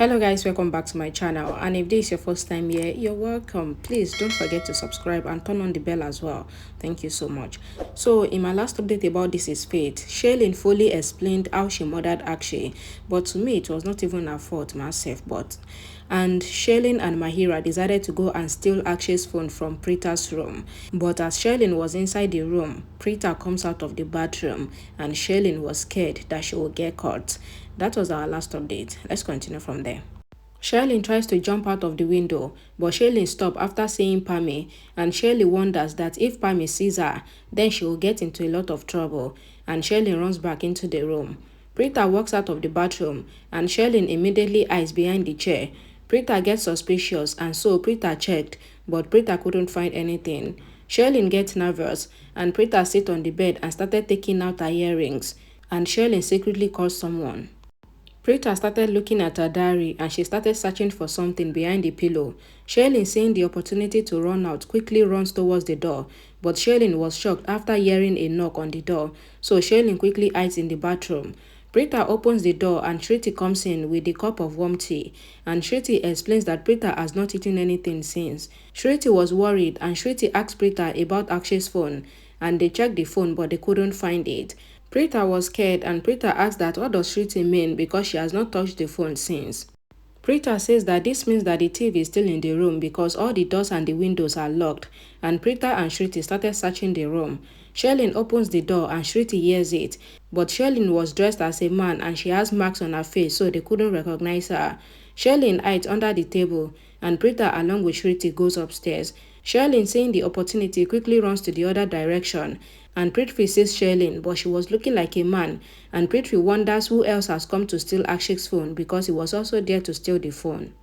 Hello guys, welcome back to my channel, and if this is your first time here, you're welcome. Please don't forget to subscribe and turn on the bell as well. Thank you so much. So in my last update about This Is Fate, Sherlyn fully explained how she murdered Akshay, but to me it was not even her fault myself. And Sherlyn and Mahira decided to go and steal Akshay's phone from Prita's room. But as Sherlyn was inside the room, Prita comes out of the bathroom and Sherlyn was scared that she would get caught. That was our last update. Let's continue from there. Sherlyn tries to jump out of the window, but Sherlyn stops after seeing Pammy, and Sherly wonders that if Pammy sees her, then she will get into a lot of trouble, and Sherlyn runs back into the room. Prita walks out of the bathroom, and Sherlyn immediately hides behind the chair. Prita gets suspicious, and so Prita checked, but Prita couldn't find anything. Sherlyn gets nervous, and Prita sits on the bed and started taking out her earrings, and Sherlyn secretly calls someone. Prita started looking at her diary and she started searching for something behind the pillow. Sherlyn, seeing the opportunity to run out, quickly runs towards the door, but Sherlyn was shocked after hearing a knock on the door, so Sherlyn quickly hides in the bathroom. Prita opens the door and Shruti comes in with a cup of warm tea, and Shruti explains that Prita has not eaten anything since. Shruti was worried and Shruti asked Prita about Akshay's phone, and they checked the phone but they couldn't find it. Prita was scared and Prita asked that what does Shruti mean because she has not touched the phone since. Prita says that this means that the TV is still in the room because all the doors and the windows are locked, and Prita and Shruti started searching the room. Sherlyn opens the door and Shruti hears it, but Sherlyn was dressed as a man and she has marks on her face so they couldn't recognize her. Sherlyn hides under the table and Prita along with Shruti goes upstairs. Sherlyn, seeing the opportunity, quickly runs to the other direction, and Prithvi sees Sherlyn, but she was looking like a man, and Prithvi wonders who else has come to steal Akshay's phone because he was also there to steal the phone.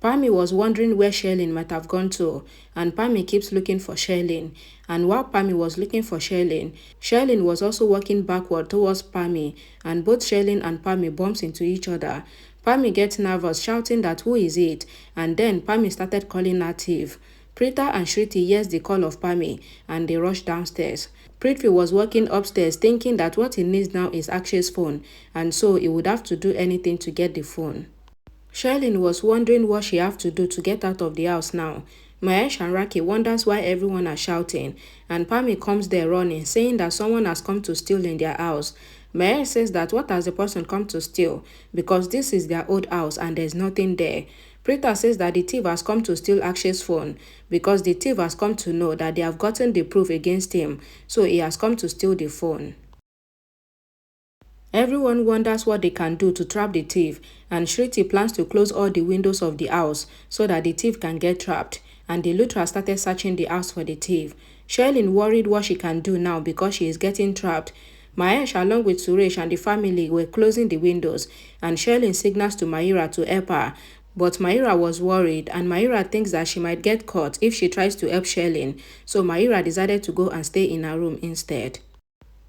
Pammy was wondering where Sherlyn might have gone to, and Pammy keeps looking for Sherlyn. And while Pammy was looking for Sherlyn, Sherlyn was also walking backward towards Pammy, and both Sherlyn and Pammy bumps into each other. Pammy gets nervous, shouting that who is it, and then Pammy started calling her thief. Prita and Shruti hears the call of Pammy, and they rush downstairs. Prithvi was walking upstairs thinking that what he needs now is Akshay's phone, and so he would have to do anything to get the phone. Sherlyn was wondering what she have to do to get out of the house now. Mahesh and Raki wonders why everyone are shouting, and Pammy comes there running, saying that someone has come to steal in their house. Mahesh says that what has the person come to steal, because this is their old house and there's nothing there. Prita says that the thief has come to steal Akshay's phone because the thief has come to know that they have gotten the proof against him, so he has come to steal the phone. Everyone wonders what they can do to trap the thief, and Shruti plans to close all the windows of the house so that the thief can get trapped, and the Lutra started searching the house for the thief. Sherlyn worried what she can do now because she is getting trapped. Mahesh along with Suresh and the family were closing the windows, and Sherlyn signals to Mahira to help her. But Mahira was worried, and Mahira thinks that she might get caught if she tries to help Sherlyn, so Mahira decided to go and stay in her room instead.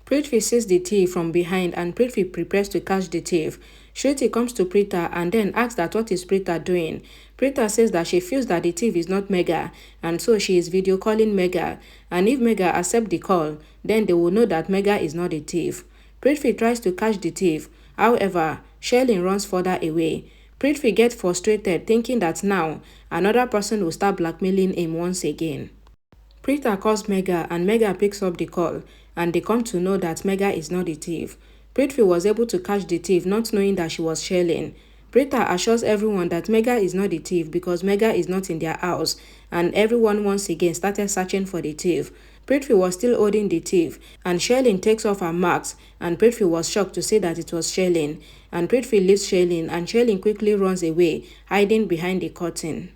Prithvi sees the thief from behind and Prithvi prepares to catch the thief. Shruti comes to Prita and then asks that what is Prita doing. Prita says that she feels that the thief is not Mega, and so she is video calling Mega, and if Mega accepts the call, then they will know that Mega is not the thief. Prithvi tries to catch the thief, however, Sherlyn runs further away. Prithvi gets frustrated thinking that now, another person will start blackmailing him once again. Prita calls Mega and Mega picks up the call, and they come to know that Mega is not the thief. Prithvi was able to catch the thief not knowing that she was Sherlyn. Prita assures everyone that Mega is not the thief because Mega is not in their house, and everyone once again started searching for the thief. Prithvi was still holding the thief, and Sherlyn takes off her marks, and Prithvi was shocked to see that it was Sherlyn. And Prithvi leaves Sherlyn, and Sherlyn quickly runs away, hiding behind the curtain.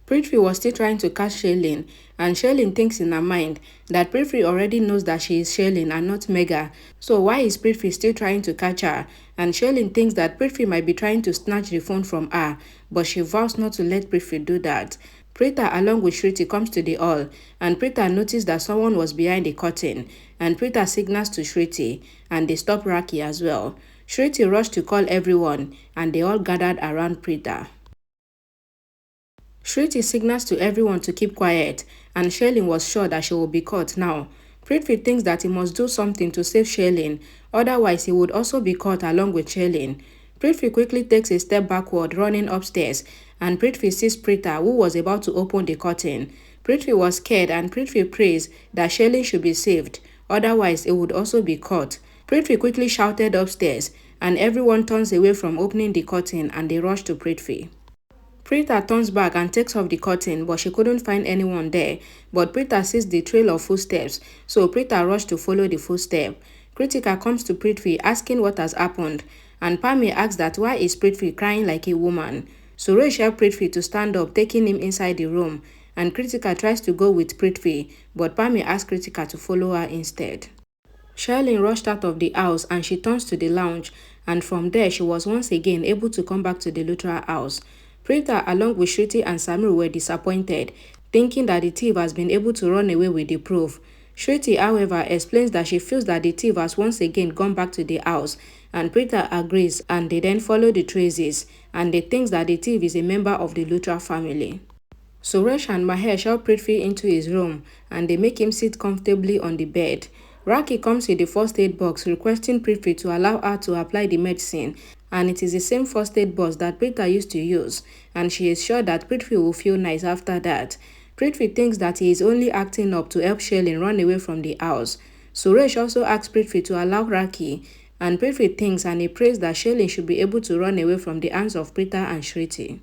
Prithvi was still trying to catch Sherlyn, and Sherlyn thinks in her mind that Prithvi already knows that she is Sherlyn and not Mega, so why is Prithvi still trying to catch her? And Sherlyn thinks that Prithvi might be trying to snatch the phone from her, but she vows not to let Prithvi do that. Prita along with Shruti comes to the hall, and Prita noticed that someone was behind the curtain, and Prita signals to Shruti, and they stop Raki as well. Shruti rushed to call everyone, and they all gathered around Prita. Shruti signals to everyone to keep quiet, and Sherlyn was sure that she will be caught now. Prithvi thinks that he must do something to save Sherlyn, otherwise he would also be caught along with Sherlyn. Prithvi quickly takes a step backward, running upstairs, and Prithvi sees Pritha, who was about to open the curtain. Prithvi was scared, and Prithvi prays that Sherly should be saved, otherwise it would also be caught. Prithvi quickly shouted upstairs, and everyone turns away from opening the curtain and they rush to Prithvi. Pritha turns back and takes off the curtain, but she couldn't find anyone there. But Pritha sees the trail of footsteps, so Pritha rushed to follow the footstep. Krithika comes to Prithvi asking what has happened, and Pami asks that why is Prithvi crying like a woman. Suresh helps Prithvi to stand up, taking him inside the room, and Krithika tries to go with Prithvi, but Pami asks Krithika to follow her instead. Sherlyn rushed out of the house and she turns to the lounge, and from there she was once again able to come back to the literal house. Pritha along with Shruti and Samir were disappointed, thinking that the thief has been able to run away with the proof. Shruti, however, explains that she feels that the thief has once again gone back to the house, and Pritha agrees, and they then follow the traces, and they think that the thief is a member of the Luthra family. Suresh and Mahesh help Prithvi into his room, and they make him sit comfortably on the bed. Raki comes with the first aid box requesting Prithvi to allow her to apply the medicine, and it is the same first aid box that Pritha used to use, and she is sure that Prithvi will feel nice after that. Prithvi thinks that he is only acting up to help Sherlyn run away from the house. Suresh also asks Prithvi to allow Raki, and Prithvi thinks and he prays that Sherlyn should be able to run away from the hands of Pritha and Shruti.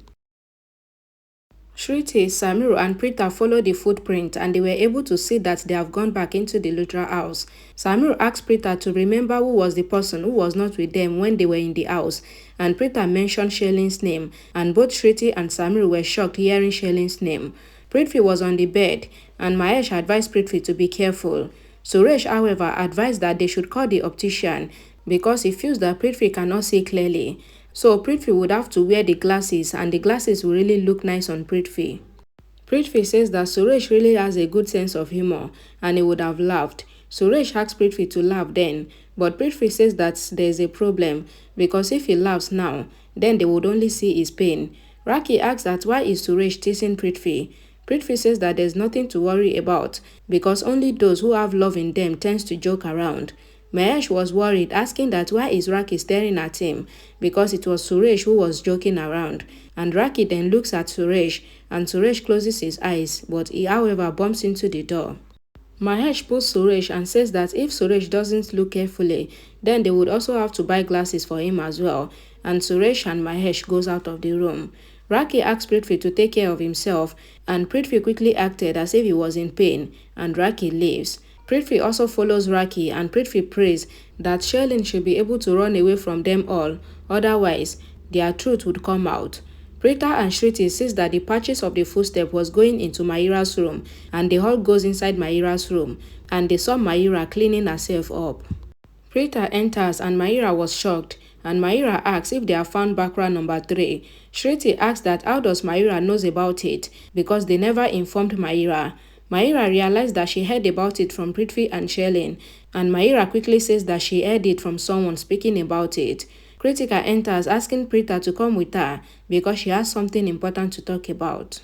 Shruti, Samir and Pritha follow the footprint and they were able to see that they have gone back into the Luthra house. Samir asked Pritha to remember who was the person who was not with them when they were in the house, and Pritha mentioned Sherlyn's name, and both Shruti and Samir were shocked hearing Sherlyn's name. Prithvi was on the bed, and Mahesh advised Prithvi to be careful. Suresh, however, advised that they should call the optician because he feels that Prithvi cannot see clearly. So Prithvi would have to wear the glasses, and the glasses will really look nice on Prithvi. Prithvi says that Suresh really has a good sense of humor and he would have laughed. Suresh asks Prithvi to laugh then, but Prithvi says that there is a problem because if he laughs now, then they would only see his pain. Raki asks that why is Suresh teasing Prithvi. Prithvi says that there's nothing to worry about because only those who have love in them tends to joke around. Mahesh was worried, asking that why is Raki staring at him because it was Suresh who was joking around. And Raki then looks at Suresh and Suresh closes his eyes, but he however bumps into the door. Mahesh pulls Suresh and says that if Suresh doesn't look carefully, then they would also have to buy glasses for him as well, and Suresh and Mahesh goes out of the room. Raki asks Prithvi to take care of himself, and Prithvi quickly acted as if he was in pain, and Raki leaves. Prithvi also follows Raki, and Prithvi prays that Sherlyn should be able to run away from them all, otherwise their truth would come out. Pritha and Shruti sees that the patches of the footstep was going into Mahira's room, and the all goes inside Mahira's room, and they saw Mahira cleaning herself up. Pritha enters and Mahira was shocked, and Mahira asks if they have found Bakra number 3. Shruti asks that how does Mahira knows about it because they never informed Mahira. Mahira realized that she heard about it from Prithvi and Sherlyn, and Mahira quickly says that she heard it from someone speaking about it. Krithika enters asking Pritha to come with her because she has something important to talk about.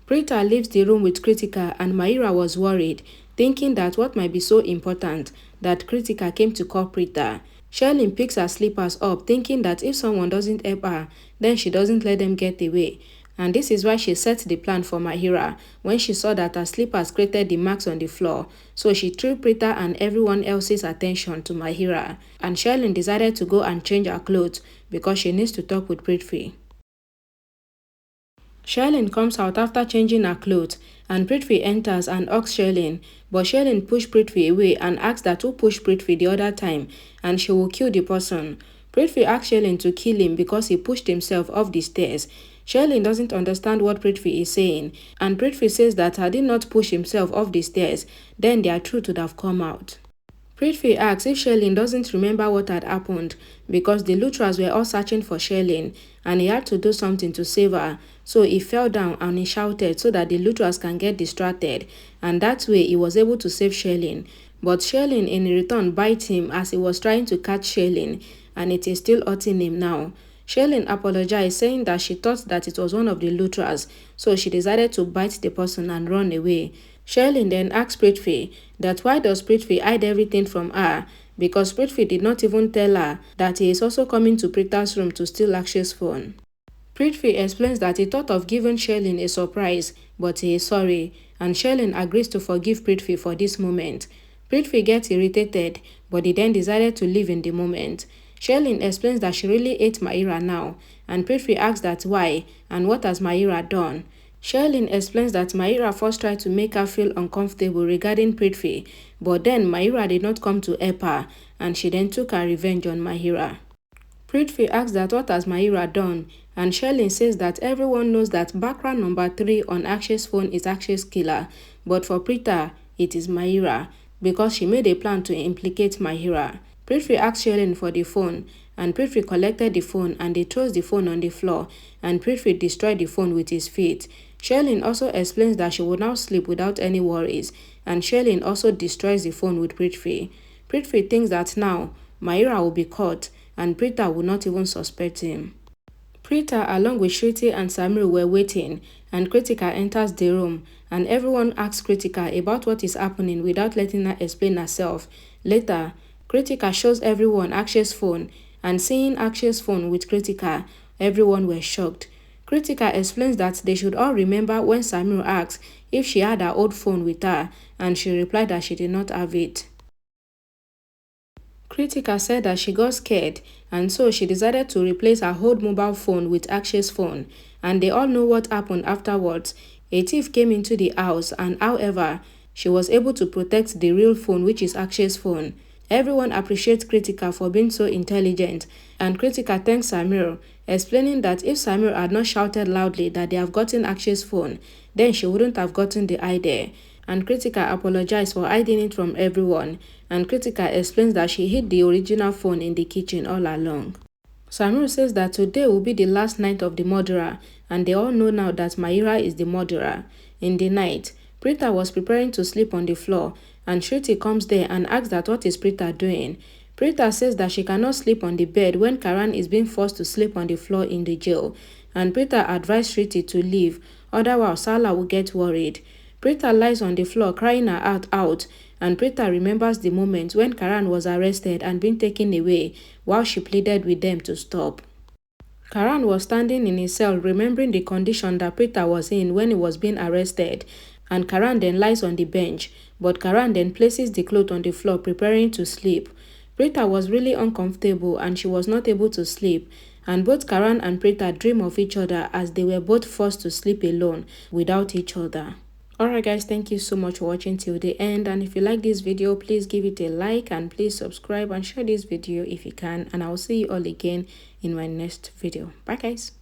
Pritha leaves the room with Krithika, and Mahira was worried, thinking that what might be so important that Krithika came to call Pritha. Sherlyn picks her slippers up, thinking that if someone doesn't help her, then she doesn't let them get away. And this is why she set the plan for Mahira when she saw that her slippers created the marks on the floor. So she threw Pritha and everyone else's attention to Mahira. And Sherlyn decided to go and change her clothes because she needs to talk with Prithvi. Sherlyn comes out after changing her clothes, and Prithvi enters and asks Sherlyn, but Sherlyn pushed Prithvi away and asks that who pushed Prithvi the other time, and she will kill the person. Prithvi asks Sherlyn to kill him because he pushed himself off the stairs. Sherlyn doesn't understand what Prithvi is saying, and Prithvi says that had he not pushed himself off the stairs, then their truth would have come out. Prithvi asks if Sherlyn doesn't remember what had happened because the Luthras were all searching for Sherlyn and he had to do something to save her. So he fell down and he shouted so that the Luthras can get distracted, and that way he was able to save Sherlyn. But Sherlyn in return bites him as he was trying to catch Sherlyn, and it is still hurting him now. Sherlyn apologized, saying that she thought that it was one of the Luthras, so she decided to bite the person and run away. Sherlyn then asked Prithvi that why does Prithvi hide everything from her, because Prithvi did not even tell her that he is also coming to Pritha's room to steal Akshay's phone. Prithvi explains that he thought of giving Sherlyn a surprise, but he is sorry, and Sherlyn agrees to forgive Prithvi for this moment. Prithvi gets irritated, but he then decided to leave in the moment. Sherlyn explains that she really hates Mahira now, and Prithvi asks that why, and what has Mahira done. Sherlyn explains that Mahira first tried to make her feel uncomfortable regarding Prithvi, but then Mahira did not come to help her, and she then took her revenge on Mahira. Prithvi asks that what has Mahira done, and Sherlyn says that everyone knows that background number 3 on Akshay's phone is Akshay's killer, but for Pritha, it is Mahira, because she made a plan to implicate Mahira. Prithvi asks Sherlyn for the phone, and Prithvi collected the phone and he throws the phone on the floor, and Prithvi destroyed the phone with his feet. Sherlyn also explains that she will now sleep without any worries, and Sherlyn also destroys the phone with Prithvi. Prithvi thinks that now Mahira will be caught, and Pritha will not even suspect him. Pritha along with Shruti and Samir were waiting, and Krithika enters the room, and everyone asks Krithika about what is happening without letting her explain herself. Later, Krithika shows everyone Akshay's phone, and seeing Akshay's phone with Krithika, everyone were shocked. Krithika explains that they should all remember when Samir asked if she had her old phone with her, and she replied that she did not have it. Krithika said that she got scared, and so she decided to replace her old mobile phone with Akshay's phone, and they all know what happened afterwards. A thief came into the house, and however, she was able to protect the real phone, which is Akshay's phone. Everyone appreciates Krithika for being so intelligent, and Krithika thanks Samir, explaining that if Samir had not shouted loudly that they have gotten Akshay's phone, then she wouldn't have gotten the idea. And Krithika apologized for hiding it from everyone, and Krithika explains that she hid the original phone in the kitchen all along. Samir says that today will be the last night of the murderer, and they all know now that Mahira is the murderer. In the night, Pritha was preparing to sleep on the floor, and Shruti comes there and asks that what is Pritha doing. Pritha says that she cannot sleep on the bed when Karan is being forced to sleep on the floor in the jail, and Pritha advised Shruti to leave, otherwise Sala will get worried. Pritha lies on the floor crying her heart out, and Pritha remembers the moment when Karan was arrested and being taken away while she pleaded with them to stop. Karan was standing in his cell remembering the condition that Pritha was in when he was being arrested, and Karan then lies on the bench, but Karan then places the cloth on the floor preparing to sleep. Pritha was really uncomfortable and she was not able to sleep, and both Karan and Pritha dream of each other as they were both forced to sleep alone without each other. Alright guys, thank you so much for watching till the end, and if you like this video, please give it a like and please subscribe and share this video if you can, and I'll see you all again in my next video. Bye guys.